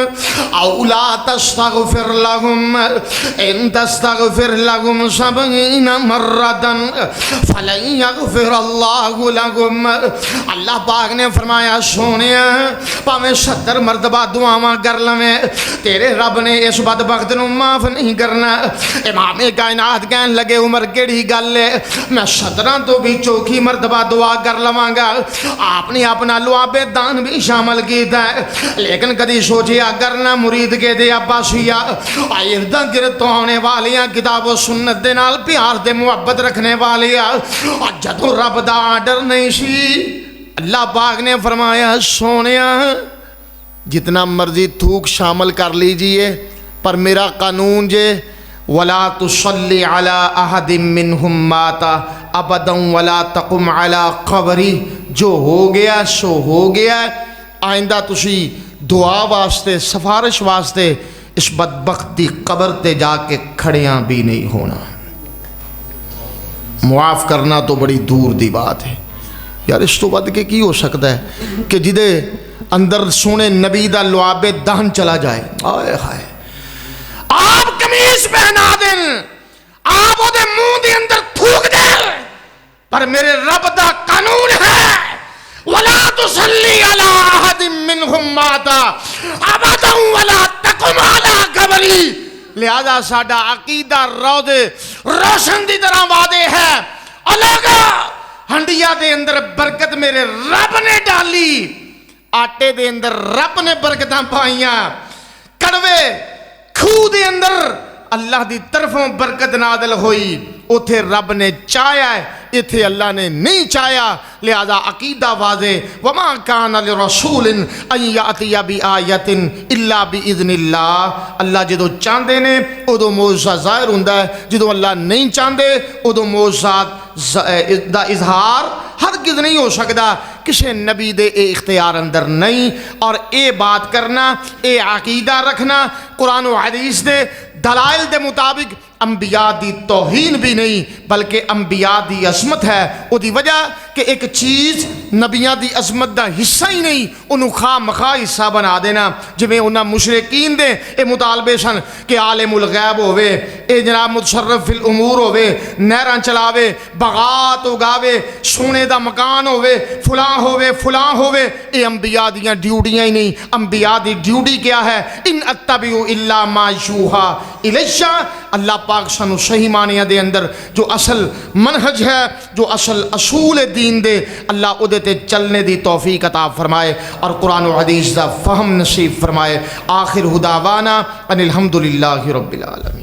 او لا تستغفر لہم ان تستغفر لہم 70 مرۃ فلن یغفر اللہ لہم. اللہ پاک نے فرمایا سونیا پاویں 70 مرتبہ دعاواں کر لویں تیرے رب نے اس بدبخت نو معاف نہیں کرنا. امام کائنات کہن لگے عمر کیڑی گل ہے، میں 17 تو بھی چوکھی مرتبہ دعا کر لواں گا. آپ نے اپنا لعاب دان بھی شامل کیتا ہے، لیکن کدی سوچیا کرنا مرید کے دے عباسیہ آئردہ گرد ہونے والیاں کتاب و سنت دے نال پیار دے محبت رکھنے والیاں. اور جدو رب دا آرڈر نہیں سی، اللہ پاک نے فرمایا سونیا جتنا مرضی تھوک شامل کر لیجئے، پر میرا قانون جے وَلَا تُصَلِّ عَلَىٰ أَحَدٍ مِّنْهُمْ مَاتَ أَبَدًا وَلَا تَقُمْ عَلَىٰ قَبْرِهِ. جو ہو گیا سو ہو گیا. آئندہ تسی دعا واسطے سفارش واسطے اس بدبخت دی قبر تے جا کے کھڑیاں بھی نہیں ہونا. معاف کرنا تو بڑی دور دی بات ہے یار. اس تو بد کے کی ہو سکتا ہے کہ جدے اندر سونے نبی دا لعاب دہن چلا جائے. آئے ہائے آپ قمیض پہنا دیں، آپ دے منہ دے اندر تھوک دیں، پر میرے رب دا قانون ہے وَلَا تُصَلِّ عَلَىٰ أَحَدٍ مِّنْهُمْ مَاتَ أَبَدًا وَلَا تَقُمْ عَلَىٰ قَبْرِهِ. لہذا ساڈا عقیدہ روضے روشن دی طرح واضح ہے. الگ ہنڈیا دے اندر برکت میرے رب نے ڈالی، آٹے دے اندر رب نے برکتاں پائیاں، کڑوے کھو دے اندر اللہ دی طرفوں برکت نازل ہوئی. اتھے رب نے چاہیا ہے، اتھے اللہ نے نہیں چاہیا. لہذا عقیدہ واضح وَمَا كَانَ لِرَسُولٍ أَن يَأْتِيَ بِآيَةٍ إِلَّا بِإِذْنِ اللَّهِ. اللہ جدو چاندے نے ادو معجزہ ظاہر ہوندا ہے، جدو اللہ نہیں چاندے ادو معجزات دا اظہار ہرگز نہیں ہو سکتا. کسی نبی دے اے اختیار اندر نہیں. اور اے بات کرنا، اے عقیدہ رکھنا قرآن و حدیث دے دلائل دے مطابق انبیاء دی توہین بھی نہیں بلکہ انبیاء دی عظمت ہے. او دی وجہ کہ ایک چیز نبیاں دی عظمت دا حصہ ہی نہیں انہوں خواہ مخواہ حصہ بنا دینا. جویں انہاں مشرکین دے اے مطالبے سن کہ عالم الغیب ہوئے، اے جناب متصرف فی الامور ہوئے، نہراں چلاوے، بغات اگاوے، سونے دا مکان ہوئے، فلاں ہوئے فلاں ہوئے. اے انبیاء دیاں ڈیوٹیاں ہی نہیں. انبیاء دی ڈیوٹی کیا ہے؟ ان اتبعوا الا ما یوحی الی. اللہ پاک سانو صحیح معنیاں دے اندر جو اصل منہج ہے، جو اصل اصول دین دے، اللہ ادھے تے چلنے دی توفیق عطا فرمائے اور قرآن و حدیث دا فہم نصیب فرمائے. آخر دعوانا ان الحمدللہ رب العالمین.